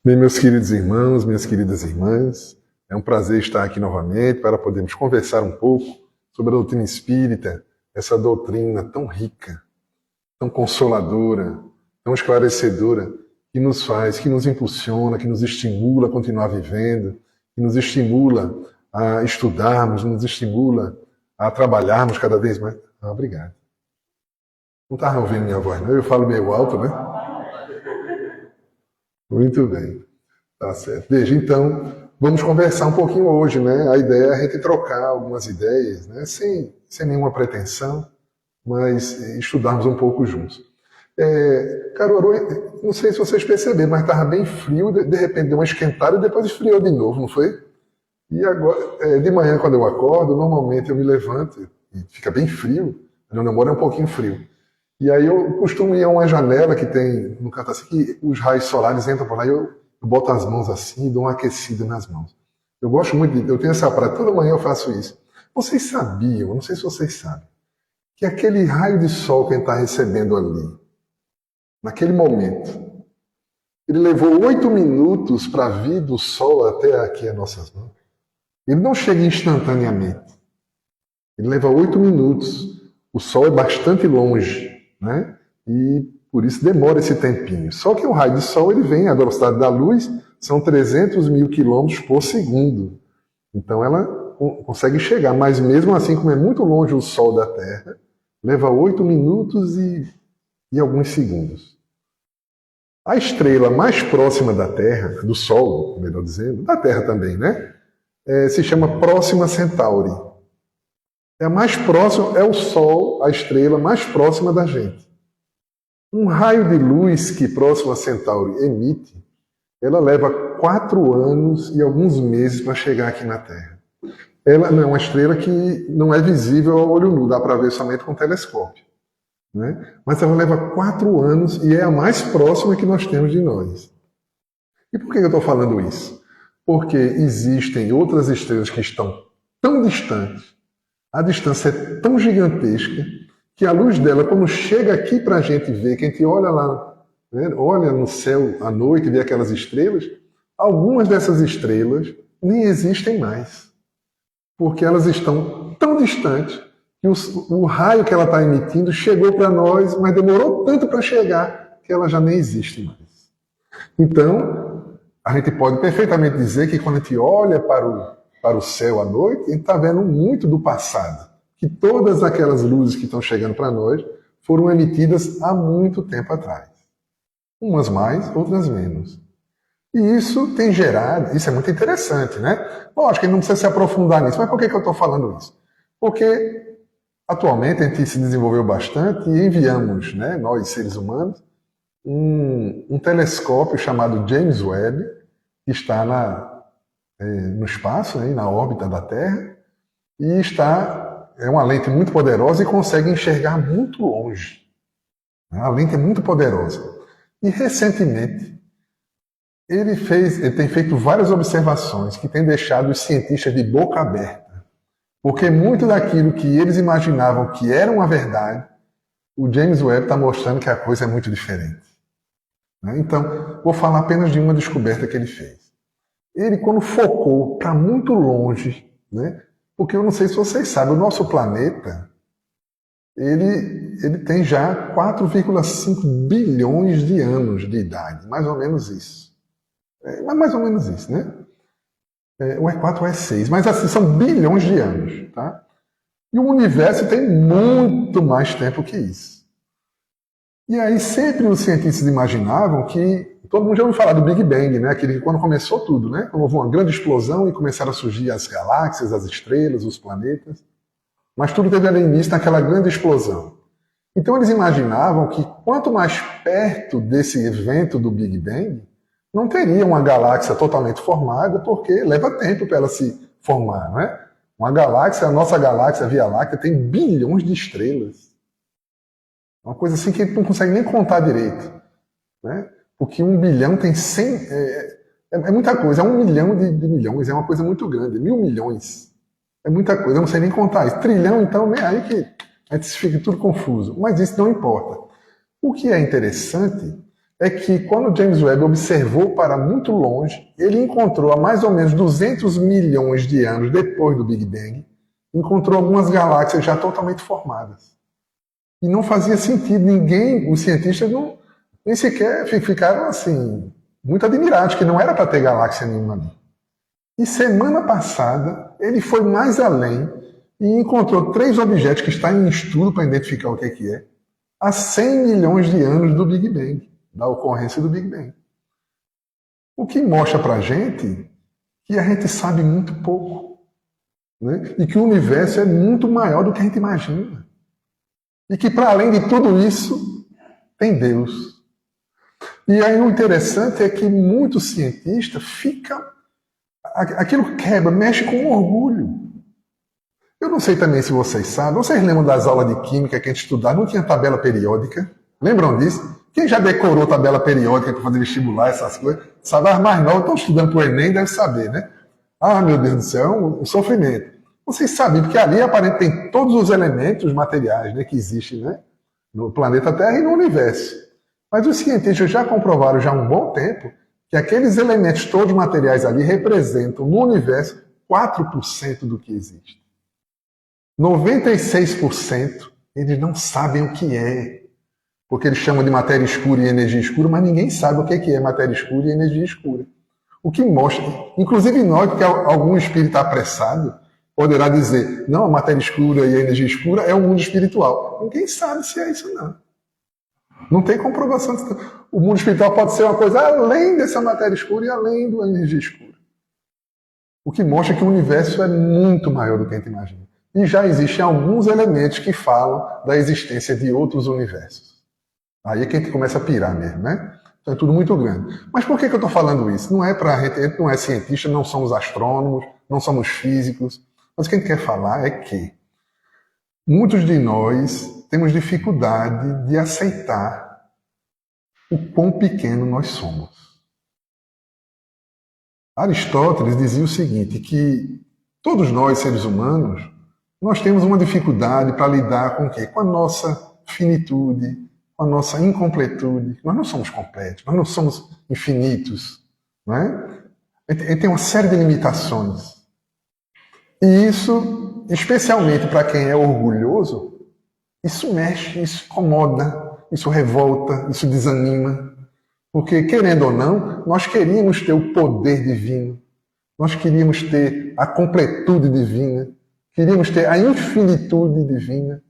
Bem, meus queridos irmãos, minhas queridas irmãs, é um prazer estar aqui novamente para podermos conversar um pouco sobre a doutrina espírita, essa doutrina tão rica, tão consoladora, tão esclarecedora, que nos faz, que nos impulsiona, que nos estimula a continuar vivendo, que nos estimula a estudarmos, nos estimula a trabalharmos cada vez mais. Obrigado. Não estava ouvindo minha voz, não? Eu falo meio alto, né? Muito bem, tá certo. Veja, então, vamos conversar um pouquinho hoje, né? A ideia é a gente trocar algumas ideias, né? Sem nenhuma pretensão, mas estudarmos um pouco juntos. Caruaru, não sei se vocês perceberam, mas estava bem frio, de repente deu uma esquentada e depois esfriou de novo, não foi? E agora, de manhã, quando eu acordo, normalmente eu me levanto e fica bem frio, onde eu moro é um pouquinho frio. E aí eu costumo ir a uma janela que tem no canto assim, que os raios solares entram por lá e eu boto as mãos assim e dou uma aquecida nas mãos. Eu gosto muito, eu tenho essa prática, toda manhã eu faço isso. Vocês sabiam, não sei se vocês sabem, que aquele raio de sol que a gente está recebendo ali, naquele momento, ele levou 8 minutos para vir do sol até aqui as nossas mãos. Ele não chega instantaneamente. Ele leva 8 minutos. O sol é bastante longe, né? E por isso demora esse tempinho. Só que o raio de sol ele vem, a velocidade da luz são 300 mil quilômetros por segundo. Então ela consegue chegar, mas mesmo assim, como é muito longe o sol da Terra, leva 8 minutos e alguns segundos. A estrela mais próxima da Terra, do Sol, melhor dizendo, da Terra também, né? Se chama Próxima Centauri. É a mais próxima, é o Sol, a estrela mais próxima da gente. Um raio de luz que Próxima Centauri emite, ela leva 4 anos e alguns meses para chegar aqui na Terra. Ela não é uma estrela que não é visível ao olho nu, dá para ver somente com telescópio, né? Mas ela leva 4 anos e é a mais próxima que nós temos de nós. E por que eu estou falando isso? Porque existem outras estrelas que estão tão distantes, a distância é tão gigantesca, que a luz dela, quando chega aqui para a gente ver, que a gente olha lá, né, olha no céu à noite e vê aquelas estrelas, algumas dessas estrelas nem existem mais. Porque elas estão tão distantes que o raio que ela está emitindo chegou para nós, mas demorou tanto para chegar que ela já nem existe mais. Então, a gente pode perfeitamente dizer que quando a gente olha para o céu à noite, a gente está vendo muito do passado. Que todas aquelas luzes que estão chegando para nós foram emitidas há muito tempo atrás. Umas mais, outras menos. E isso tem gerado, isso é muito interessante, né? Lógico que não precisa se aprofundar nisso, mas por que eu estou falando isso? Porque atualmente a gente se desenvolveu bastante e enviamos, né, nós seres humanos, um telescópio chamado James Webb, que está no espaço, né, na órbita da Terra, e é uma lente muito poderosa e consegue enxergar muito longe. A lente é muito poderosa. E recentemente, ele tem feito várias observações que têm deixado os cientistas de boca aberta. Porque muito daquilo que eles imaginavam que era uma verdade, o James Webb está mostrando que a coisa é muito diferente. Então, vou falar apenas de uma descoberta que ele fez. Ele, quando focou para muito longe, né? Porque eu não sei se vocês sabem, o nosso planeta, ele tem já 4,5 bilhões de anos de idade, mais ou menos isso. Mais ou menos isso, né? Ou é 4 ou é 6, mas assim, são bilhões de anos, tá? E o universo tem muito mais tempo que isso. E aí sempre os cientistas imaginavam que, todo mundo já ouviu falar do Big Bang, né? Aquele que quando começou tudo, né? Quando houve uma grande explosão e começaram a surgir as galáxias, as estrelas, os planetas. Mas tudo teve ali início naquela grande explosão. Então eles imaginavam que quanto mais perto desse evento do Big Bang, não teria uma galáxia totalmente formada, porque leva tempo para ela se formar, não é? Uma galáxia, a nossa galáxia, a Via Láctea, tem bilhões de estrelas. Uma coisa assim que a gente não consegue nem contar direito, né? Porque 1 bilhão tem 100... É muita coisa, 1 milhão de milhões, é uma coisa muito grande, 1.000 milhões. É muita coisa, eu não sei nem contar isso. Trilhão, então, nem aí que a gente fica tudo confuso. Mas isso não importa. O que é interessante é que quando James Webb observou para muito longe, ele encontrou a mais ou menos 200 milhões de anos depois do Big Bang, encontrou algumas galáxias já totalmente formadas. E não fazia sentido, ninguém, os cientistas não, nem sequer ficaram assim, muito admirados, que não era para ter galáxia nenhuma ali. E semana passada, ele foi mais além e encontrou 3 objetos que estão em estudo para identificar o que é, há 100 milhões de anos do Big Bang, da ocorrência do Big Bang. O que mostra para a gente que a gente sabe muito pouco, né? E que o universo é muito maior do que a gente imagina. E que, para além de tudo isso, tem Deus. E aí o interessante é que muitos cientistas ficam... Aquilo quebra, mexe com orgulho. Eu não sei também se vocês sabem. Vocês lembram das aulas de química que a gente estudava? Não tinha tabela periódica? Lembram disso? Quem já decorou tabela periódica para fazer vestibular, essas coisas? Sabe, as mais novas estão estudando para o Enem, deve saber, né? Ah, meu Deus do céu, é um sofrimento. Vocês sabem, porque ali aparentemente tem todos os elementos materiais, né, que existem, né, no planeta Terra e no universo. Mas os cientistas já comprovaram já há um bom tempo que aqueles elementos todos materiais ali representam no universo 4% do que existe. 96% eles não sabem o que é, porque eles chamam de matéria escura e energia escura, mas ninguém sabe o que é matéria escura e energia escura. O que mostra, inclusive nós, porque algum espírito apressado poderá dizer, não, a matéria escura e a energia escura é o mundo espiritual. Ninguém sabe se é isso, não. Não tem comprovação. O mundo espiritual pode ser uma coisa além dessa matéria escura e além da energia escura. O que mostra que o universo é muito maior do que a gente imagina. E já existem alguns elementos que falam da existência de outros universos. Aí é que a gente começa a pirar mesmo, né? Então é tudo muito grande. Mas por que eu estou falando isso? Não é para a gente não é cientista, não somos astrônomos, não somos físicos. Mas o que a gente quer falar é que muitos de nós temos dificuldade de aceitar o quão pequeno nós somos. Aristóteles dizia o seguinte, que todos nós, seres humanos, nós temos uma dificuldade para lidar com o quê? Com a nossa finitude, com a nossa incompletude. Nós não somos completos, nós não somos infinitos. Não é? A gente tem uma série de limitações. E isso, especialmente para quem é orgulhoso, isso mexe, isso incomoda, isso revolta, isso desanima. Porque, querendo ou não, nós queríamos ter o poder divino, nós queríamos ter a completude divina, queríamos ter a infinitude divina.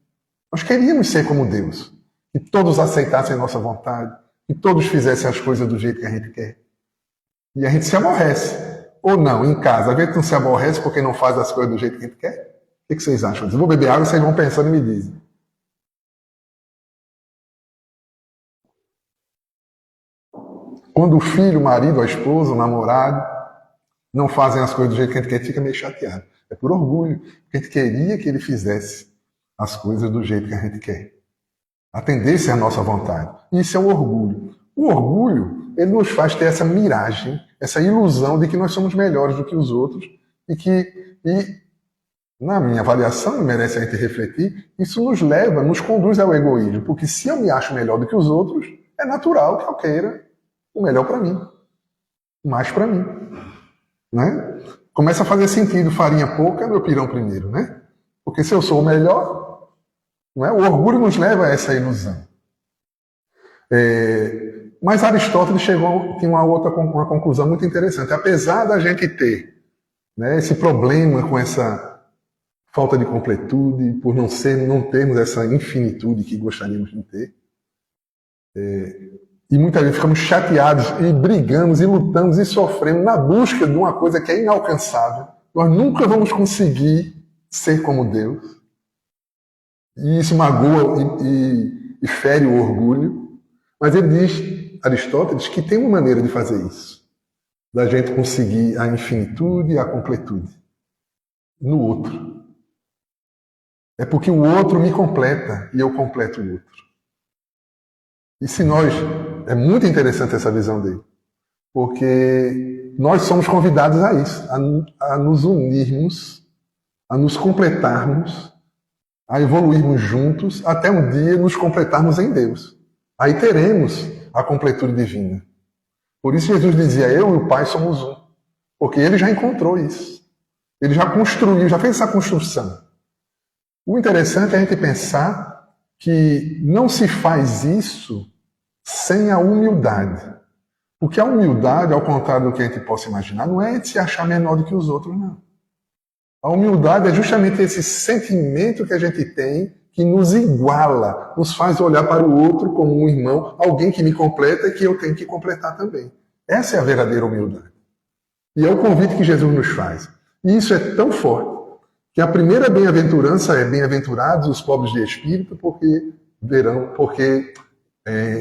Nós queríamos ser como Deus, que todos aceitassem a nossa vontade, que todos fizessem as coisas do jeito que a gente quer. E a gente se aborrece. Ou não, em casa, a gente não se aborrece porque não faz as coisas do jeito que a gente quer? O que vocês acham? Eu vou beber água, vocês vão pensando e me dizem. Quando o filho, o marido, a esposa, o namorado não fazem as coisas do jeito que a gente quer, fica meio chateado. É por orgulho, porque a gente queria que ele fizesse as coisas do jeito que a gente quer. Atendesse à nossa vontade. Isso é o orgulho. O orgulho, ele nos faz ter essa miragem, essa ilusão de que nós somos melhores do que os outros e na minha avaliação, merece a gente refletir, isso nos conduz ao egoísmo. Porque se eu me acho melhor do que os outros, é natural que eu queira o melhor para mim, mais para mim, né? Começa a fazer sentido, farinha pouca, meu pirão primeiro, né? Porque se eu sou o melhor, não é? O orgulho nos leva a essa ilusão. Mas Aristóteles tinha uma conclusão muito interessante. Apesar da gente ter, né, esse problema com essa falta de completude, por não termos essa infinitude que gostaríamos de ter, e muitas vezes ficamos chateados e brigamos e lutamos e sofremos na busca de uma coisa que é inalcançável. Nós nunca vamos conseguir ser como Deus. E isso magoa e fere o orgulho. Mas ele diz, Aristóteles, que tem uma maneira de fazer isso. Da gente conseguir a infinitude e a completude. No outro. É porque o outro me completa e eu completo o outro. E se nós... É muito interessante essa visão dele. Porque nós somos convidados a isso. A nos unirmos, a nos completarmos, a evoluirmos juntos, até um dia nos completarmos em Deus. Aí teremos a completude divina. Por isso Jesus dizia, eu e o Pai somos um. Porque ele já encontrou isso. Ele já construiu, já fez essa construção. O interessante é a gente pensar que não se faz isso sem a humildade. Porque a humildade, ao contrário do que a gente possa imaginar, não é de se achar menor do que os outros, não. A humildade é justamente esse sentimento que a gente tem que nos iguala, nos faz olhar para o outro como um irmão, alguém que me completa e que eu tenho que completar também. Essa é a verdadeira humildade. E é o convite que Jesus nos faz. E isso é tão forte que a primeira bem-aventurança é bem-aventurados os pobres de espírito, porque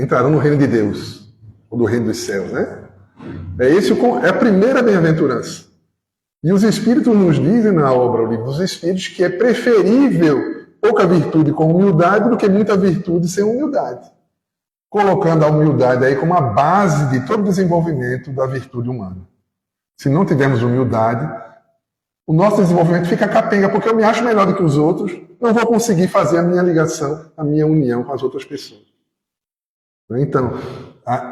entrarão no reino de Deus, ou do reino dos céus, né? É a primeira bem-aventurança. E os Espíritos nos dizem na obra O Livro dos Espíritos que é preferível pouca virtude com humildade do que muita virtude sem humildade. Colocando a humildade aí como a base de todo o desenvolvimento da virtude humana. Se não tivermos humildade, o nosso desenvolvimento fica capenga, porque eu me acho melhor do que os outros, não vou conseguir fazer a minha ligação, a minha união com as outras pessoas. Então,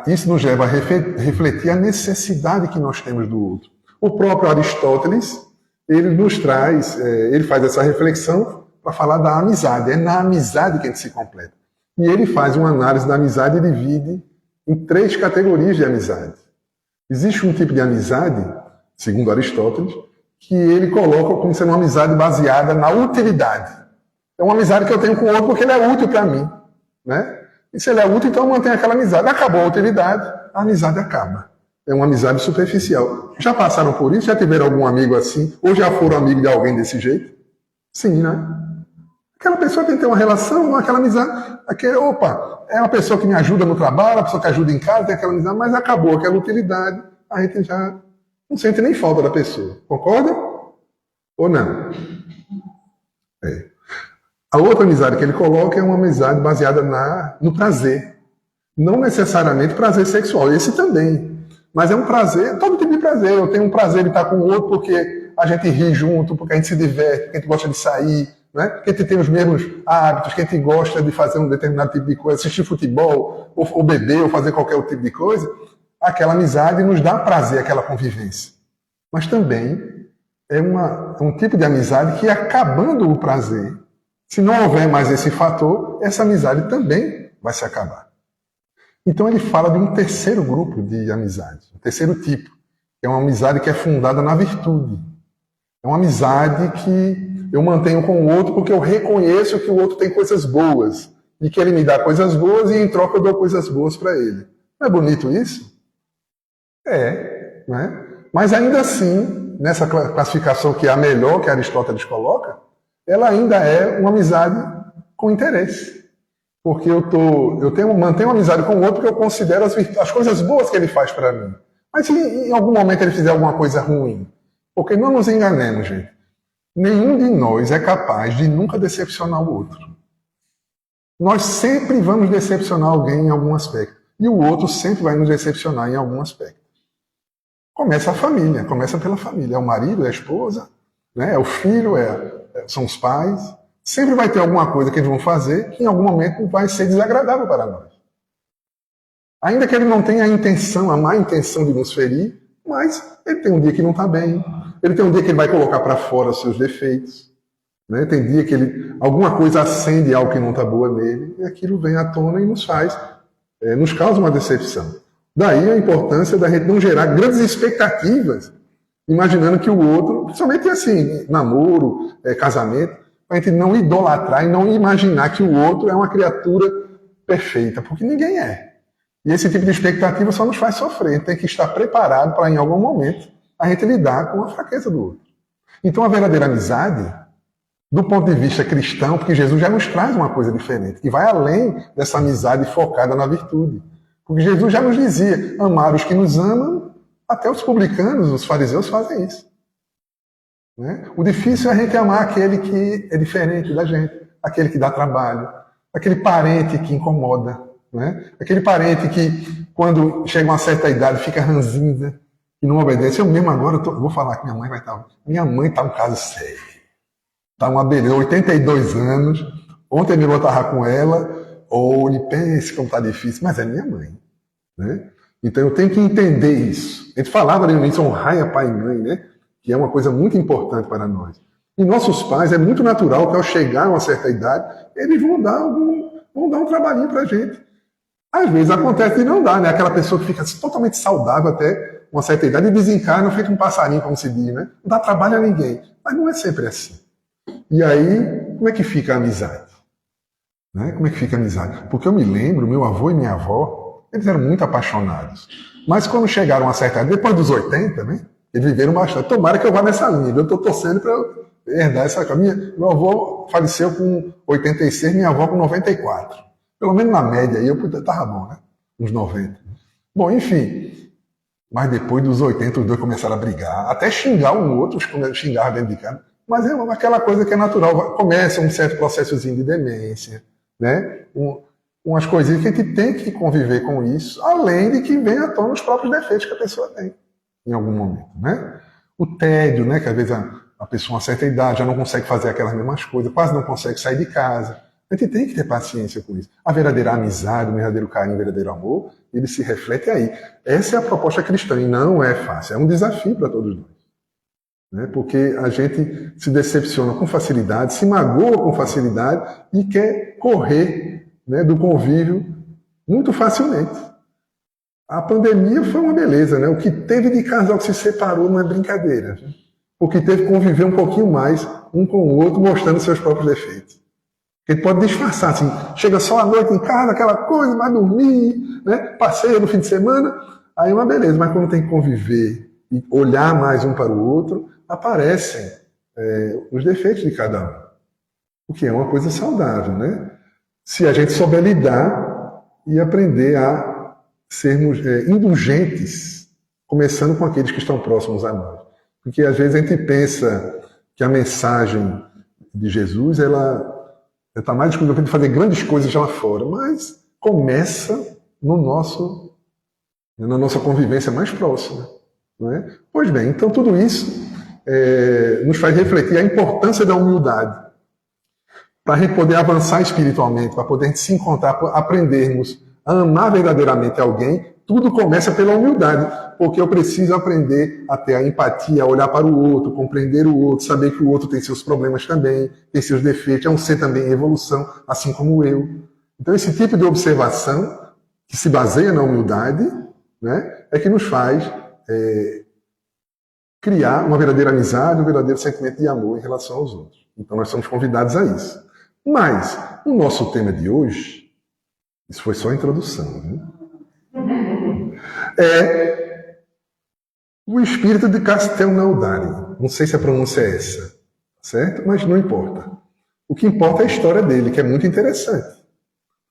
isso nos leva a refletir a necessidade que nós temos do outro. O próprio Aristóteles, ele nos traz, ele faz essa reflexão para falar da amizade. É na amizade que a gente se completa. E ele faz uma análise da amizade e divide em 3 categorias de amizade. Existe um tipo de amizade, segundo Aristóteles, que ele coloca como sendo uma amizade baseada na utilidade. É uma amizade que eu tenho com o outro porque ele é útil para mim, né? E se ele é útil, então eu mantenho aquela amizade. Acabou a utilidade, a amizade acaba. É uma amizade superficial. Já passaram por isso? Já tiveram algum amigo assim? Ou já foram amigo de alguém desse jeito? Sim, né? Aquela pessoa tem que ter uma relação, aquela amizade. É uma pessoa que me ajuda no trabalho, a pessoa que ajuda em casa, tem aquela amizade, mas acabou aquela utilidade, a gente já não sente nem falta da pessoa. Concorda? Ou não? A outra amizade que ele coloca é uma amizade baseada no prazer. Não necessariamente prazer sexual, esse também. Mas é um prazer, todo tipo de prazer. Eu tenho um prazer de estar com o outro porque a gente ri junto, porque a gente se diverte, porque a gente gosta de sair, né? Porque a gente tem os mesmos hábitos, que a gente gosta de fazer um determinado tipo de coisa, assistir futebol, ou beber, ou fazer qualquer outro tipo de coisa. Aquela amizade nos dá prazer, aquela convivência. Mas também é um tipo de amizade que, acabando o prazer, se não houver mais esse fator, essa amizade também vai se acabar. Então ele fala de um terceiro grupo de amizade, um terceiro tipo, que é uma amizade que é fundada na virtude. É uma amizade que eu mantenho com o outro porque eu reconheço que o outro tem coisas boas e que ele me dá coisas boas e em troca eu dou coisas boas para ele. Não é bonito isso? É, né? Mas ainda assim, nessa classificação que é a melhor que Aristóteles coloca, ela ainda é uma amizade com interesse. Porque eu mantenho uma amizade com o outro porque eu considero as coisas boas que ele faz para mim. Mas se em algum momento ele fizer alguma coisa ruim? Porque não nos enganemos, gente. Nenhum de nós é capaz de nunca decepcionar o outro. Nós sempre vamos decepcionar alguém em algum aspecto. E o outro sempre vai nos decepcionar em algum aspecto. Começa a família, começa pela família. É o marido, é a esposa, né? É o filho, são os pais. Sempre vai ter alguma coisa que eles vão fazer que em algum momento vai ser desagradável para nós. Ainda que ele não tenha a má intenção de nos ferir, mas ele tem um dia que não está bem. Ele tem um dia que ele vai colocar para fora os seus defeitos. Né? Tem dia que alguma coisa acende algo que não está boa nele, e aquilo vem à tona e nos causa uma decepção. Daí a importância da gente não gerar grandes expectativas, imaginando que o outro, principalmente assim, namoro, casamento, a gente não idolatrar e não imaginar que o outro é uma criatura perfeita, porque ninguém é. E esse tipo de expectativa só nos faz sofrer. A gente tem que estar preparado para, em algum momento, a gente lidar com a fraqueza do outro. Então, a verdadeira amizade, do ponto de vista cristão, porque Jesus já nos traz uma coisa diferente, que vai além dessa amizade focada na virtude. Porque Jesus já nos dizia, amar os que nos amam, até os publicanos, os fariseus fazem isso. Né? O difícil é a gente amar aquele que é diferente da gente, aquele que dá trabalho, aquele parente que incomoda, né? Aquele parente que, quando chega a uma certa idade, fica ranzinza e não obedece. Eu mesmo agora vou falar que minha mãe vai estar. Minha mãe está um caso sério. Está uma beleza, 82 anos. Ontem eu estava com ela, pense como está difícil, mas é minha mãe. né? Então eu tenho que entender isso. A gente falava no início, honrai a pai e mãe, né? Que é uma coisa muito importante para nós. E nossos pais, é muito natural que ao chegar a uma certa idade, eles vão dar um trabalhinho para a gente. Às vezes acontece de não dar, né? Aquela pessoa que fica totalmente saudável até uma certa idade e desencarna, feito um passarinho, como se diz, né? Não dá trabalho a ninguém. Mas não é sempre assim. E aí, como é que fica a amizade? Né? Como é que fica a amizade? Porque eu me lembro, meu avô e minha avó, eles eram muito apaixonados. Mas quando chegaram a certa idade, depois dos 80, né? Eles viveram bastante. Tomara que eu vá nessa linha. Eu estou torcendo para herdar essa coisa. Meu avô faleceu com 86, minha avó com 94. Pelo menos na média aí, eu estava bom, né? Uns 90. Bom, enfim. Mas depois dos 80, os dois começaram a brigar. Até xingar um outro, xingar dentro de casa. Mas é aquela coisa que é natural. Começa um certo processozinho de demência, né? Umas coisinhas que a gente tem que conviver com isso, além de que vem à tona os próprios defeitos que a pessoa tem, em algum momento, né? O tédio, né? Que às vezes a pessoa, a certa idade, já não consegue fazer aquelas mesmas coisas, quase não consegue sair de casa. A gente tem que ter paciência com isso. A verdadeira amizade, o verdadeiro carinho, o verdadeiro amor, ele se reflete aí. Essa é a proposta cristã e não é fácil. É um desafio para todos nós. Né? Porque a gente se decepciona com facilidade, se magoa com facilidade e quer correr, né, do convívio muito facilmente. A pandemia foi uma beleza, né? O que teve de casal que se separou não é brincadeira. O que teve que conviver um pouquinho mais um com o outro, mostrando seus próprios defeitos. Ele pode disfarçar, assim, chega só à noite em casa, aquela coisa, vai dormir, né? Passeia no fim de semana, aí é uma beleza. Mas quando tem que conviver e olhar mais um para o outro, aparecem os defeitos de cada um. O que é uma coisa saudável, né? Se a gente souber lidar e aprender a sermos indulgentes, começando com aqueles que estão próximos a nós. Porque às vezes a gente pensa que a mensagem de Jesus, ela está mais disponível para fazer grandes coisas lá fora, mas começa na nossa convivência mais próxima. Não é? Pois bem, então tudo isso nos faz refletir a importância da humildade para a gente poder avançar espiritualmente, para poder se encontrar, aprendermos a amar verdadeiramente alguém. Tudo começa pela humildade, porque eu preciso aprender a ter a empatia, a olhar para o outro, compreender o outro, saber que o outro tem seus problemas também, tem seus defeitos, é um ser também em evolução, assim como eu. Então esse tipo de observação, que se baseia na humildade, né, é que nos faz criar uma verdadeira amizade, um verdadeiro sentimento de amor em relação aos outros. Então nós somos convidados a isso. Mas o nosso tema de hoje, isso foi só a introdução, né? É o espírito de Castelnaudari. Não sei se a pronúncia é essa, certo? Mas não importa. O que importa é a história dele, que é muito interessante,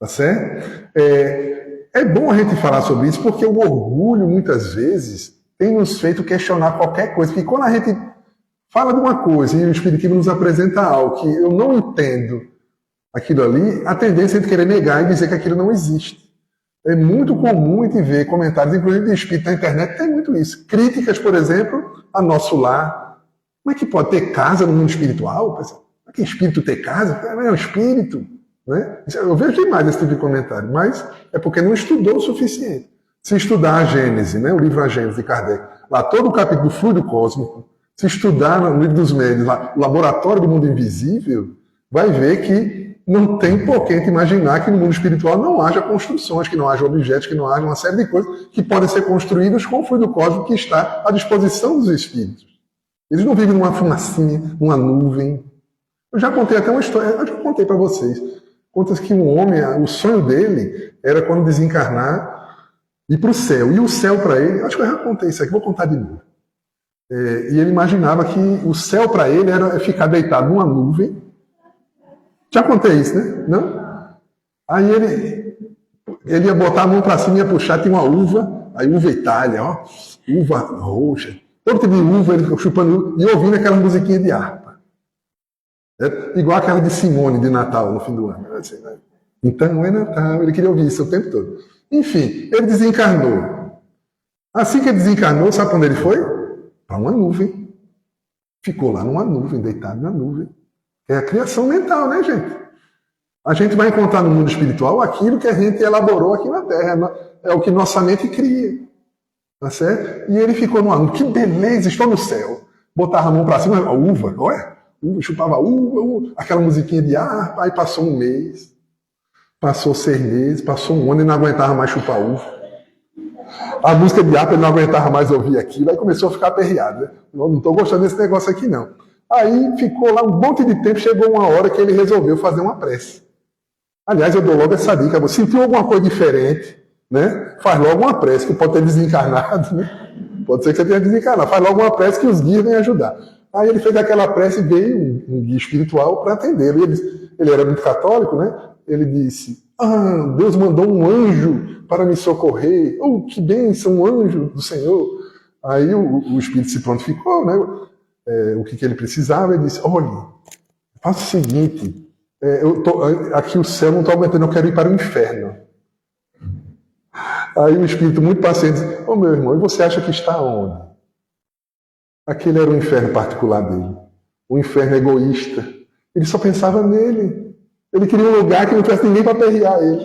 tá certo? É bom a gente falar sobre isso, porque o orgulho, muitas vezes, tem nos feito questionar qualquer coisa. Porque quando a gente fala de uma coisa e o Espiritismo nos apresenta algo que eu não entendo aquilo ali, a tendência é de querer negar e dizer que aquilo não existe. É muito comum a gente ver comentários, inclusive de espírito na internet, tem muito isso. Críticas, por exemplo, a nosso lar. Como é que pode ter casa no mundo espiritual? Como é que espírito ter casa? É um espírito. Né? Eu vejo demais esse tipo de comentário, mas é porque não estudou o suficiente. Se estudar a Gênese, né, o livro A Gênese de Kardec, lá todo o capítulo do fluido cósmico, se estudar no livro dos médios, lá, o laboratório do mundo invisível, vai ver que não tem por que a gente imaginar que no mundo espiritual não haja construções, que não haja objetos, que não haja uma série de coisas que podem ser construídas com o fluido cósmico que está à disposição dos espíritos. Eles não vivem numa fumacinha, numa nuvem. Eu já contei até uma história, eu já contei para vocês. Conta-se que um homem, o sonho dele era quando desencarnar, ir para o céu. E o céu para ele, acho que eu já contei isso aqui, vou contar de novo. E ele imaginava que o céu para ele era ficar deitado numa nuvem. Já contei isso, né? Não? Aí ele ia botar a mão para cima e ia puxar, tinha uma uva, aí uva Itália, ó, uva roxa, todo tipo de uva, ele chupando e ouvindo aquela musiquinha de harpa. Igual aquela de Simone de Natal no fim do ano. Então é Natal, ele queria ouvir isso o tempo todo. Enfim, ele desencarnou. Assim que ele desencarnou, sabe para onde ele foi? Para uma nuvem. Ficou lá numa nuvem, deitado na nuvem. É a criação mental, né, gente? A gente vai encontrar no mundo espiritual aquilo que a gente elaborou aqui na Terra. É o que nossa mente cria. Tá certo? E ele ficou no ano. Que beleza, estou no céu. Botava a mão para cima, a uva, olha, chupava uva, aquela musiquinha de harpa. Aí passou um mês, passou 6 meses, passou um ano e não aguentava mais chupar uva. A música de harpa ele não aguentava mais ouvir aquilo. Aí começou a ficar aperreado. Né? Não estou gostando desse negócio aqui, não. Aí ficou lá um monte de tempo, chegou uma hora que ele resolveu fazer uma prece. Aliás, eu dou logo essa dica. Você sentiu alguma coisa diferente, né? Faz logo uma prece, que pode ter desencarnado, né? Pode ser que você tenha desencarnado. Faz logo uma prece que os guias vêm ajudar. Aí ele fez aquela prece e veio um guia espiritual para atendê-lo. Ele era muito católico, né? Ele disse, Deus mandou um anjo para me socorrer. Oh, que bênção, um anjo do Senhor. Aí o espírito se prontificou, né? O que ele precisava. Ele disse, olha, faça o seguinte... aqui o céu não está aumentando, eu quero ir para o inferno. Aí o espírito muito paciente diz, meu irmão, e você acha que está onde? Aquele era o inferno particular dele. O inferno egoísta. Ele só pensava nele. Ele queria um lugar que não tivesse ninguém para aperrear ele.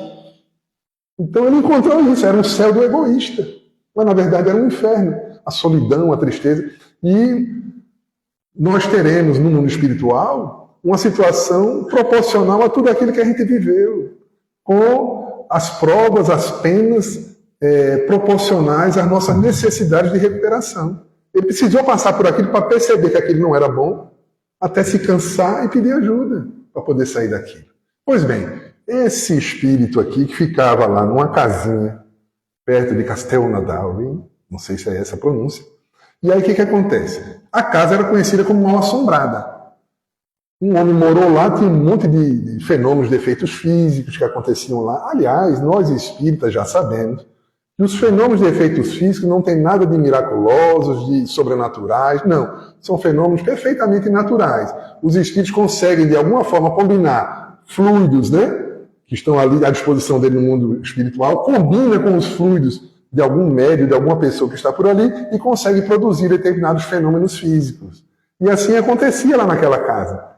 Então ele encontrou isso, era um céu do egoísta. Mas na verdade era um inferno. A solidão, a tristeza. E nós teremos no mundo espiritual uma situação proporcional a tudo aquilo que a gente viveu, com as provas, as penas proporcionais às nossas necessidades de recuperação. Ele precisou passar por aquilo para perceber que aquilo não era bom, até se cansar e pedir ajuda para poder sair daquilo. Pois bem, esse espírito aqui que ficava lá numa casinha perto de Castelnaudary, não sei se é essa a pronúncia, e aí o que acontece? A casa era conhecida como mal assombrada. Um homem morou lá, tinha um monte de fenômenos, de efeitos físicos que aconteciam lá. Aliás, nós espíritas já sabemos que os fenômenos de efeitos físicos não têm nada de miraculosos, de sobrenaturais, não. São fenômenos perfeitamente naturais. Os espíritos conseguem, de alguma forma, combinar fluidos, né, que estão ali à disposição dele no mundo espiritual, combina com os fluidos de algum médium, de alguma pessoa que está por ali, e consegue produzir determinados fenômenos físicos. E assim acontecia lá naquela casa.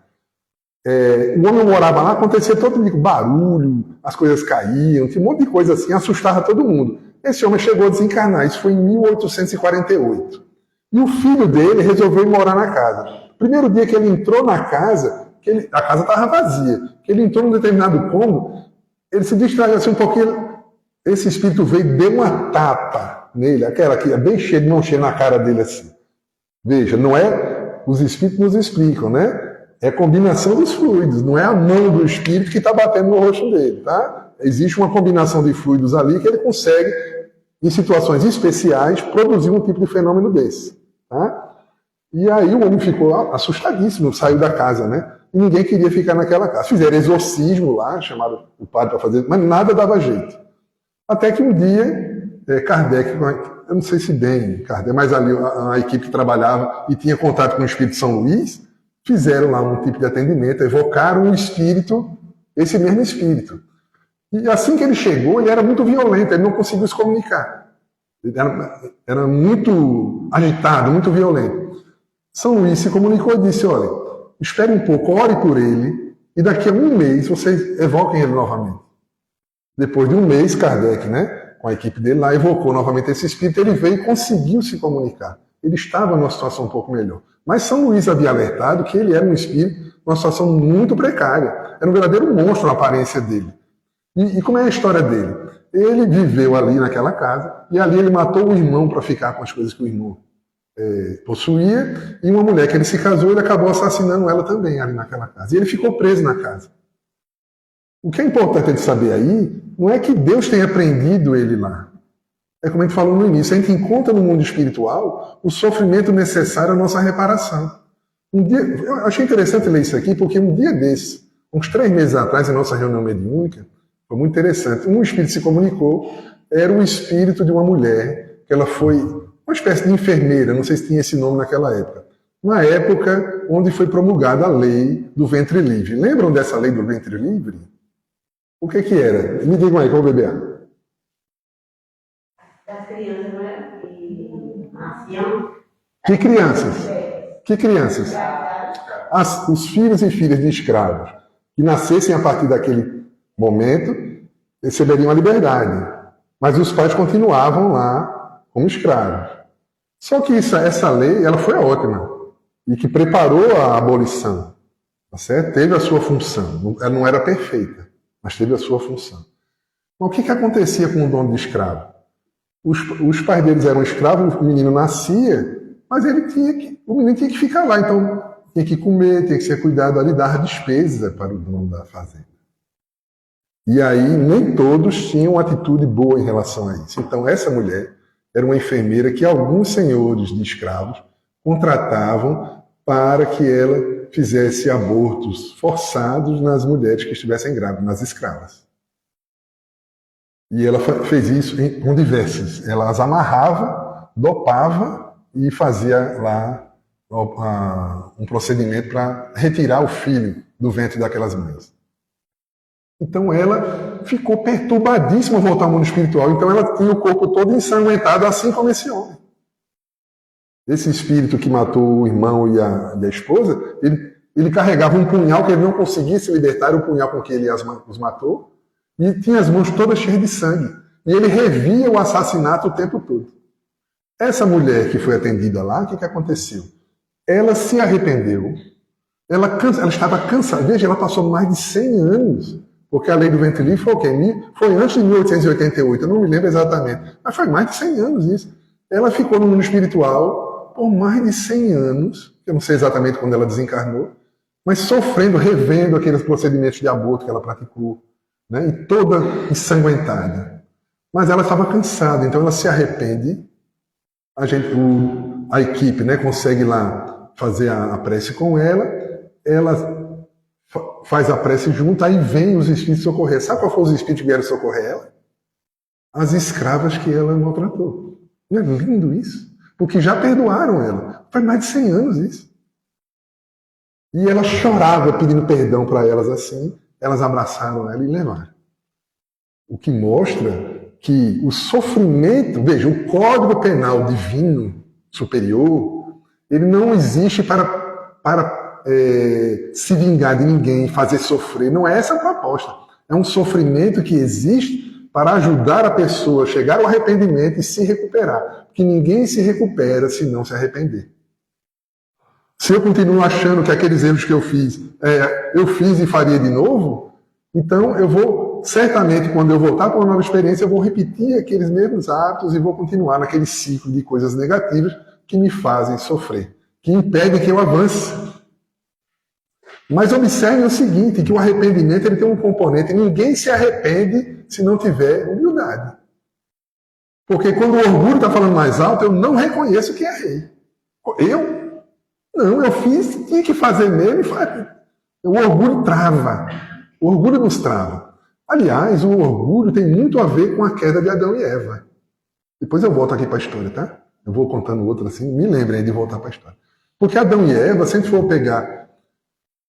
O homem morava lá, acontecia todo tipo de barulho, as coisas caíam, tinha um monte de coisa assim, assustava todo mundo. Esse homem chegou a desencarnar, isso foi em 1848. E o filho dele resolveu ir morar na casa. Primeiro dia que ele entrou na casa, a casa estava vazia, que ele entrou num determinado cômodo, ele se distraiu assim um pouquinho, esse espírito veio e deu uma tapa nele, aquela que é bem cheia de mão cheia na cara dele assim. Veja, não é, os espíritos nos explicam, né? É a combinação dos fluidos, não é a mão do espírito que está batendo no rosto dele, tá? Existe uma combinação de fluidos ali que ele consegue, em situações especiais, produzir um tipo de fenômeno desse, tá? E aí o homem ficou assustadíssimo, saiu da casa, né? E ninguém queria ficar naquela casa. Fizeram exorcismo lá, chamaram o padre para fazer, mas nada dava jeito. Até que um dia, Kardec, eu não sei se bem Kardec, mas ali a equipe que trabalhava e tinha contato com o Espírito São Luís, fizeram lá um tipo de atendimento, evocaram um espírito, esse mesmo espírito. E assim que ele chegou, ele era muito violento, ele não conseguiu se comunicar. Ele era muito agitado, muito violento. São Luís se comunicou e disse, olha, espere um pouco, ore por ele, e daqui a um mês vocês evoquem ele novamente. Depois de um mês, Kardec, né, com a equipe dele lá, evocou novamente esse espírito, ele veio e conseguiu se comunicar. Ele estava numa situação um pouco melhor. Mas São Luís havia alertado que ele era um espírito numa situação muito precária. Era um verdadeiro monstro a aparência dele. E como é a história dele? Ele viveu ali naquela casa, e ali ele matou o irmão para ficar com as coisas que o irmão possuía, e uma mulher que ele se casou, ele acabou assassinando ela também ali naquela casa. E ele ficou preso na casa. O que é importante de saber aí, não é que Deus tenha prendido ele lá. É como a gente falou no início, a gente encontra no mundo espiritual o sofrimento necessário à nossa reparação. Eu achei interessante ler isso aqui, porque um dia desses, uns 3 meses atrás, em nossa reunião mediúnica, foi muito interessante. Um espírito se comunicou, era o espírito de uma mulher, que ela foi uma espécie de enfermeira, não sei se tinha esse nome naquela época, na época onde foi promulgada a lei do ventre livre. Lembram dessa lei do ventre livre? O que era? Me digam aí, como beber. Das crianças, não é? Que nasciam. Que crianças? Que crianças? Os filhos e filhas de escravos que nascessem a partir daquele momento receberiam a liberdade. Mas os pais continuavam lá como escravos. Só que essa lei ela foi ótima e que preparou a abolição. Tá certo? Teve a sua função. Ela não era perfeita, mas teve a sua função. Mas o que acontecia com o dono de escravo? Os pais deles eram escravos, o menino nascia, mas o menino tinha que ficar lá. Então, tinha que comer, tinha que ser cuidado ali, dar despesa para o dono da fazenda. E aí, nem todos tinham atitude boa em relação a isso. Então, essa mulher era uma enfermeira que alguns senhores de escravos contratavam para que ela fizesse abortos forçados nas mulheres que estivessem grávidas, nas escravas. E ela fez isso com diversas. Ela as amarrava, dopava e fazia lá um procedimento para retirar o filho do ventre daquelas mães. Então ela ficou perturbadíssima ao voltar ao mundo espiritual. Então ela tinha o corpo todo ensanguentado, assim como esse homem. Esse espírito que matou o irmão e a esposa, ele carregava um punhal que ele não conseguia se libertar, o punhal com que ele os matou, e tinha as mãos todas cheias de sangue. E ele revia o assassinato o tempo todo. Essa mulher que foi atendida lá, o que aconteceu? Ela se arrependeu, ela estava cansada. Veja, ela passou mais de 100 anos, porque a lei do ventre livre foi o quê? Foi antes de 1888, eu não me lembro exatamente, mas foi mais de 100 anos isso. Ela ficou no mundo espiritual por mais de 100 anos, eu não sei exatamente quando ela desencarnou, mas sofrendo, revendo aqueles procedimentos de aborto que ela praticou, né? E toda ensanguentada. Mas ela estava cansada, então ela se arrepende. A equipe, né, consegue lá fazer a prece com ela faz a prece junto, aí vem os espíritos socorrer. Sabe qual foram os espíritos que vieram socorrer ela? As escravas que ela maltratou. Não é lindo isso? Porque já perdoaram ela. Faz mais de 100 anos isso. E ela chorava pedindo perdão para elas assim. Elas abraçaram ela e levaram. O que mostra que o sofrimento, veja, o Código Penal Divino Superior, ele não existe para se vingar de ninguém, fazer sofrer. Não é essa a proposta. É um sofrimento que existe para ajudar a pessoa a chegar ao arrependimento e se recuperar. Porque ninguém se recupera se não se arrepender. Se eu continuo achando que aqueles erros que eu fiz e faria de novo, então eu vou, certamente, quando eu voltar para uma nova experiência, eu vou repetir aqueles mesmos hábitos e vou continuar naquele ciclo de coisas negativas que me fazem sofrer, que impedem que eu avance. Mas observe o seguinte, que o arrependimento ele tem um componente, ninguém se arrepende se não tiver humildade. Porque quando o orgulho está falando mais alto, eu não reconheço que errei. Eu fiz, tinha que fazer mesmo. O orgulho trava. O orgulho nos trava. Aliás, o orgulho tem muito a ver com a queda de Adão e Eva. Depois eu volto aqui para a história, tá? Eu vou contando outra assim, me lembrem de voltar para a história. Porque Adão e Eva, se a gente for pegar...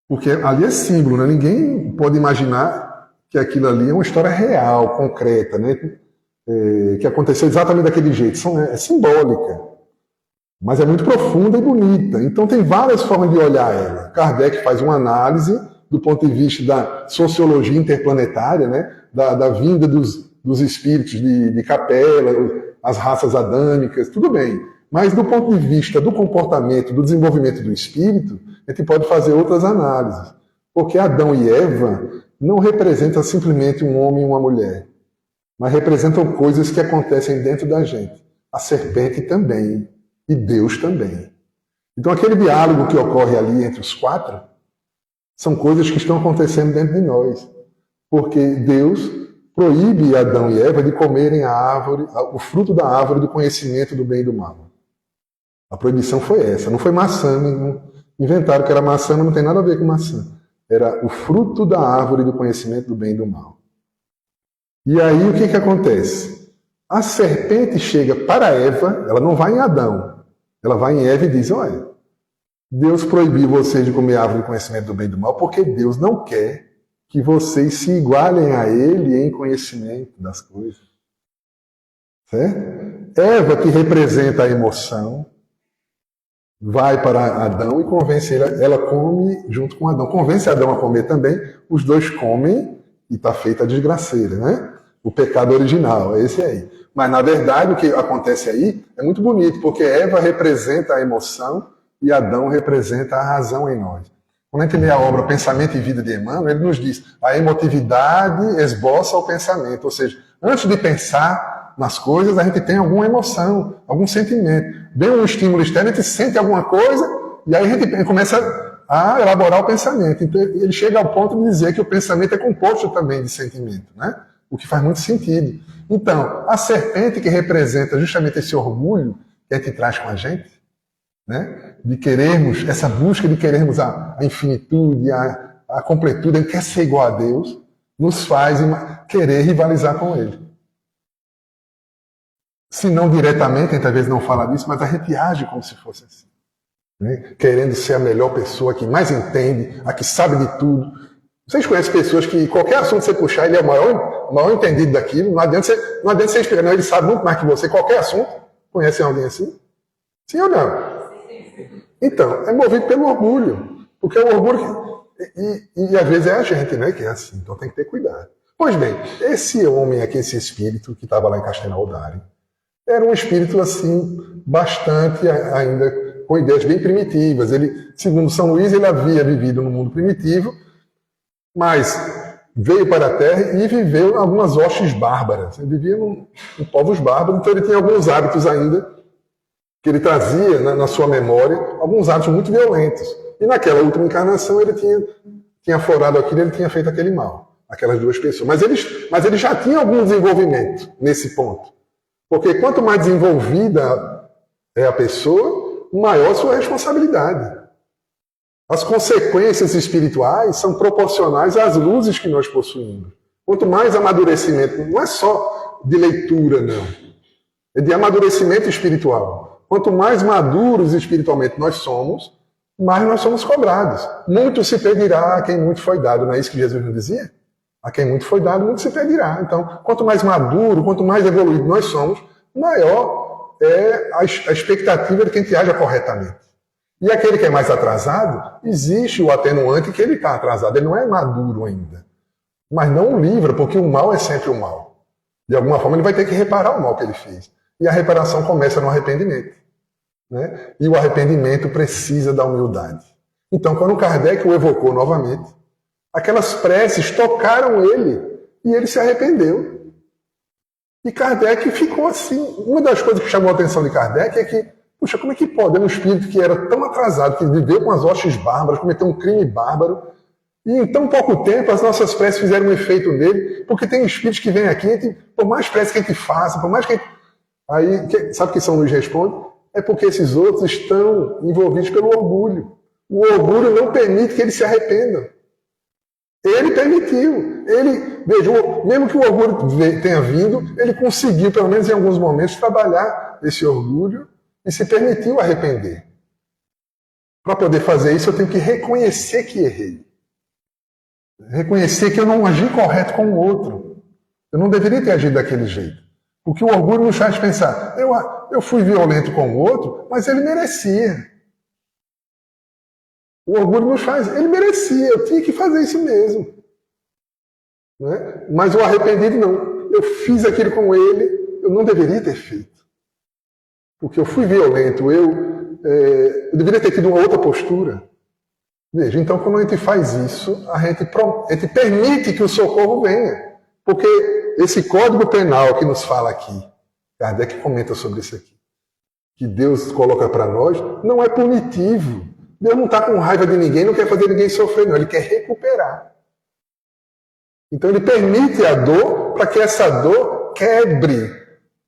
Porque ali é símbolo, né? Ninguém pode imaginar que aquilo ali é uma história real, concreta, né? Que aconteceu exatamente daquele jeito. É simbólica, mas é muito profunda e bonita. Então tem várias formas de olhar ela. Kardec faz uma análise do ponto de vista da sociologia interplanetária, né? Da vinda dos espíritos de Capela, as raças adâmicas, tudo bem. Mas do ponto de vista do comportamento, do desenvolvimento do espírito, a gente pode fazer outras análises. Porque Adão e Eva não representam simplesmente um homem e uma mulher, mas representam coisas que acontecem dentro da gente. A serpente também, e Deus também. Então aquele diálogo que ocorre ali entre os quatro, são coisas que estão acontecendo dentro de nós. Porque Deus proíbe Adão e Eva de comerem o fruto da árvore do conhecimento do bem e do mal. A proibição foi essa, não foi maçã, não inventaram que era maçã, mas não tem nada a ver com maçã. Era o fruto da árvore do conhecimento do bem e do mal. E aí o que acontece? A serpente chega para Eva, ela não vai em Adão, ela vai em Eva e diz, olha, Deus proibiu vocês de comer a árvore do conhecimento do bem e do mal porque Deus não quer que vocês se igualem a Ele em conhecimento das coisas. Certo? Eva, que representa a emoção, vai para Adão e convence ele, ela come junto com Adão. Convence Adão a comer também, os dois comem e está feita a desgraceira, né? O pecado original, é esse aí. Mas, na verdade, o que acontece aí é muito bonito, porque Eva representa a emoção e Adão representa a razão em nós. Quando a gente lê a obra Pensamento e Vida de Emmanuel, ele nos diz, a emotividade esboça o pensamento, ou seja, antes de pensar nas coisas, a gente tem alguma emoção, algum sentimento. Vem um estímulo externo, a gente sente alguma coisa, e aí a gente começa a elaborar o pensamento. Então, ele chega ao ponto de dizer que o pensamento é composto também de sentimento, né? O que faz muito sentido. Então, a serpente que representa justamente esse orgulho que a gente traz com a gente, né? De querermos, essa busca de querermos a infinitude, a completude, a gente quer ser igual a Deus, nos faz querer rivalizar com Ele. Se não diretamente, a gente às vezes não fala disso, mas a gente age como se fosse assim. Né? Querendo ser a melhor pessoa, a que mais entende, a que sabe de tudo. Vocês conhecem pessoas que qualquer assunto que você puxar, ele é o maior entendido daquilo, não adianta você explicar, não, ele sabe muito mais que você, qualquer assunto. Conhecem alguém assim? Sim ou não? Então, é movido pelo orgulho. Porque é o orgulho e às vezes é a gente, né, que é assim. Então tem que ter cuidado. Pois bem, esse homem aqui, esse espírito que estava lá em Castelnaudary, era um espírito assim, bastante ainda com ideias bem primitivas. Ele, segundo São Luís, ele havia vivido no mundo primitivo, mas veio para a Terra e viveu em algumas hostes bárbaras. Ele vivia em povos bárbaros, então ele tinha alguns hábitos ainda que ele trazia na sua memória, alguns hábitos muito violentos. E naquela última encarnação ele tinha aflorado aquilo, ele tinha feito aquele mal, aquelas duas pessoas. Mas ele já tinha algum desenvolvimento nesse ponto. Porque quanto mais desenvolvida é a pessoa, maior a sua responsabilidade. As consequências espirituais são proporcionais às luzes que nós possuímos. Quanto mais amadurecimento, não é só de leitura, não. É de amadurecimento espiritual. Quanto mais maduros espiritualmente nós somos, mais nós somos cobrados. Muito se pedirá a quem muito foi dado. Não é isso que Jesus nos dizia? A quem muito foi dado, muito se pedirá. Então, quanto mais maduro, quanto mais evoluído nós somos, maior é a expectativa de que a gente haja corretamente. E aquele que é mais atrasado, existe o atenuante que ele está atrasado. Ele não é maduro ainda. Mas não o livra, porque o mal é sempre o mal. De alguma forma, ele vai ter que reparar o mal que ele fez. E a reparação começa no arrependimento. Né? E o arrependimento precisa da humildade. Então, quando Kardec o evocou novamente, aquelas preces tocaram ele e ele se arrependeu. E Kardec ficou assim. Uma das coisas que chamou a atenção de Kardec é que, puxa, como é que pode? É um espírito que era tão atrasado, que viveu com as hostes bárbaras, cometeu um crime bárbaro, e em tão pouco tempo as nossas preces fizeram um efeito nele, porque tem espíritos que vêm aqui, por mais prece que a gente faça, por mais que a gente... Aí, sabe o que São Luís responde? É porque esses outros estão envolvidos pelo orgulho. O orgulho não permite que eles se arrependam. Ele permitiu. Ele, veja, mesmo que o orgulho tenha vindo, ele conseguiu, pelo menos em alguns momentos, trabalhar esse orgulho e se permitiu arrepender. Para poder fazer isso, eu tenho que reconhecer que errei. Reconhecer que eu não agi correto com o outro. Eu não deveria ter agido daquele jeito. Porque o orgulho nos faz pensar, eu fui violento com o outro, mas ele merecia. O orgulho nos faz, ele merecia, eu tinha que fazer isso mesmo. Né? Mas o arrependido não. Eu fiz aquilo com ele, eu não deveria ter feito. Porque eu fui violento, eu deveria ter tido uma outra postura. Veja, então quando a gente faz isso, a gente permite que o socorro venha. Porque esse Código Penal que nos fala aqui, Kardec comenta sobre isso aqui, que Deus coloca para nós, não é punitivo. Deus não está com raiva de ninguém, não quer fazer ninguém sofrer, não. Ele quer recuperar. Então ele permite a dor para que essa dor quebre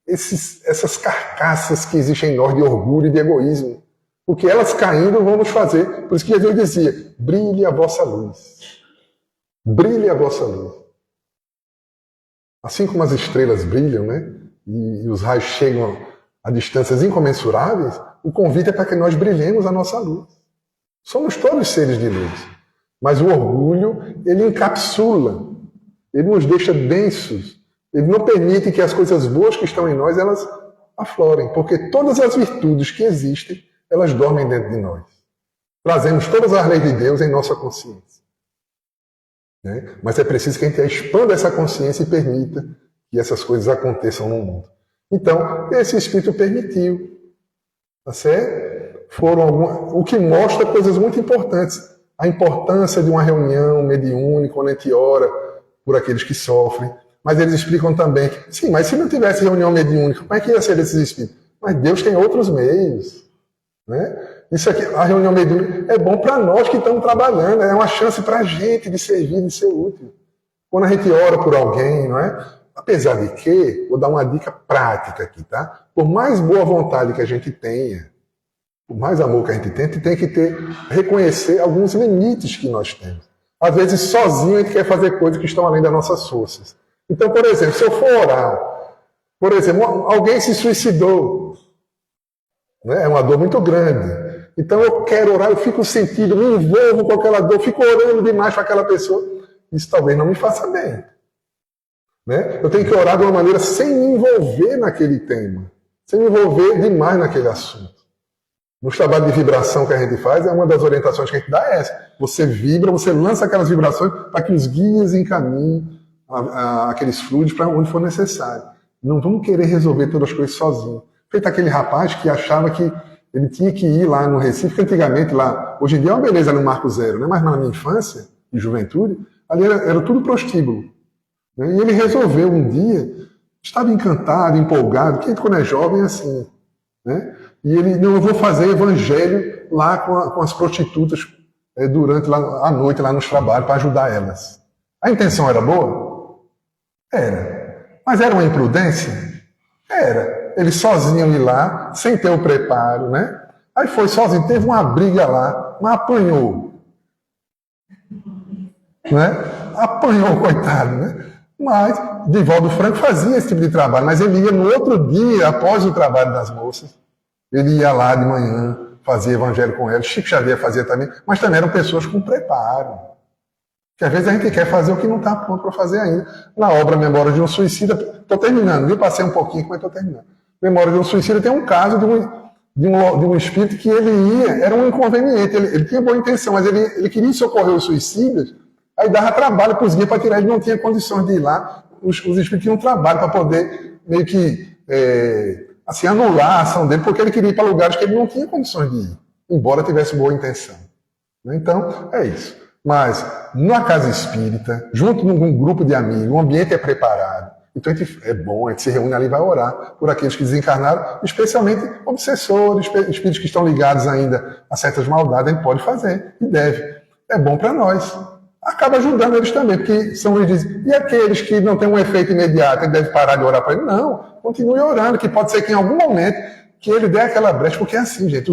essas carcaças que existem em nós de orgulho e de egoísmo. Porque elas caindo vão nos fazer. Por isso que Jesus dizia, brilhe a vossa luz. Brilhe a vossa luz. Assim como as estrelas brilham, né? E os raios chegam a distâncias incomensuráveis, o convite é para que nós brilhemos a nossa luz. Somos todos seres de luz. Mas o orgulho, ele encapsula. Ele nos deixa densos. Ele não permite que as coisas boas que estão em nós, elas aflorem. Porque todas as virtudes que existem, elas dormem dentro de nós. Trazemos todas as leis de Deus em nossa consciência. Né? Mas é preciso que a gente expanda essa consciência e permita que essas coisas aconteçam no mundo. Então, esse Espírito permitiu. Tá certo? O que mostra coisas muito importantes. A importância de uma reunião mediúnica, onde a gente ora por aqueles que sofrem. Mas eles explicam também que, sim, mas se não tivesse reunião mediúnica, como é que ia ser esses espíritos? Mas Deus tem outros meios. Né? Isso aqui, a reunião mediúnica é bom para nós que estamos trabalhando, é uma chance para a gente de servir, de ser útil. Quando a gente ora por alguém, não é? Apesar de que, vou dar uma dica prática aqui, tá? Por mais boa vontade que a gente tenha, por mais amor que a gente tem que reconhecer alguns limites que nós temos. Às vezes, sozinho, a gente quer fazer coisas que estão além das nossas forças. Então, por exemplo, se eu for orar, por exemplo, alguém se suicidou, né? É uma dor muito grande. Então, eu quero orar, eu fico sentindo, me envolvo com aquela dor, fico orando demais para aquela pessoa. Isso talvez não me faça bem. Né? Eu tenho que orar de uma maneira sem me envolver naquele tema, sem me envolver demais naquele assunto. Nos trabalhos de vibração que a gente faz, uma das orientações que a gente dá é essa. Você vibra, você lança aquelas vibrações para que os guias encaminhem aqueles fluidos para onde for necessário. Não vamos querer resolver todas as coisas sozinhos. Feito aquele rapaz que achava que ele tinha que ir lá no Recife, que antigamente lá, hoje em dia é uma beleza no Marco Zero, né? Mas na minha infância e juventude, ali era tudo prostíbulo. Né? E ele resolveu um dia, estava encantado, empolgado, quem quando é jovem é assim. Né? E ele, não, eu vou fazer evangelho lá com as prostitutas durante lá, a noite, lá nos trabalhos, para ajudar elas. A intenção era boa? Era. Mas era uma imprudência? Era. Ele sozinho ir lá, sem ter o preparo, né? Aí foi sozinho, teve uma briga lá, mas apanhou. Né? Apanhou, coitado, né? Mas Divaldo Franco fazia esse tipo de trabalho, mas ele ia no outro dia, após o trabalho das moças, ele ia lá de manhã, fazia evangelho com elas, Chico Xavier fazia também, mas também eram pessoas com preparo. Que às vezes a gente quer fazer o que não está pronto para fazer ainda. Na obra Memória de um Suicida, estou terminando, viu? Passei um pouquinho, mas estou terminando. Memória de um Suicida tem um caso de um espírito que ele ia, era um inconveniente, ele tinha boa intenção, mas ele queria socorrer os suicidas, aí dava trabalho para os guias para tirar, ele não tinha condições de ir lá, os espíritos tinham trabalho para poder meio que assim, anular a ação dele, porque ele queria ir para lugares que ele não tinha condições de ir, embora tivesse boa intenção. Então, é isso. Mas, na casa espírita, junto com um grupo de amigos, o ambiente é preparado. Então, é bom, a gente se reúne ali e vai orar por aqueles que desencarnaram, especialmente obsessores, espíritos que estão ligados ainda a certas maldades, a gente pode fazer e deve. É bom para nós. Acaba ajudando eles também, porque São Luís diz, e aqueles que não têm um efeito imediato, ele deve parar de orar para ele? Não, continue orando, que pode ser que em algum momento que ele dê aquela brecha, porque é assim, gente,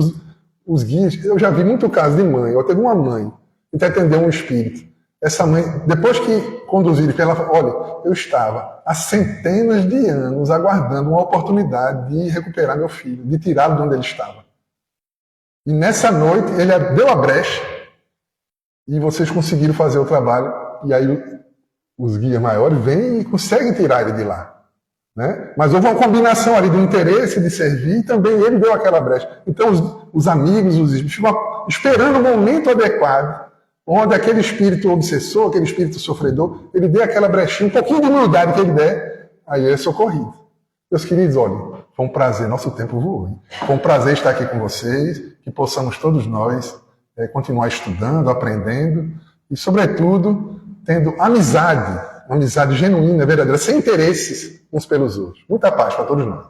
os guias, eu já vi muito caso de mãe, eu teve uma mãe, que atendeu um espírito. Essa mãe, depois que conduziram, ela falou, olha, eu estava há centenas de anos aguardando uma oportunidade de recuperar meu filho, de tirá-lo de onde ele estava. E nessa noite, ele deu a brecha e vocês conseguiram fazer o trabalho. E aí os guias maiores vêm e conseguem tirar ele de lá. Né? Mas houve uma combinação ali do interesse de servir e também ele deu aquela brecha. Então os amigos, os espíritos, ficam esperando o momento adequado onde aquele espírito obsessor, aquele espírito sofredor, ele dê aquela brechinha, um pouquinho de humildade que ele der, aí ele é socorrido. Meus queridos, olhem, foi um prazer, nosso tempo voou. Hein? Foi um prazer estar aqui com vocês, que possamos todos nós continuar estudando, aprendendo e, sobretudo, tendo amizade, uma amizade genuína, verdadeira, sem interesses uns pelos outros. Muita paz para todos nós.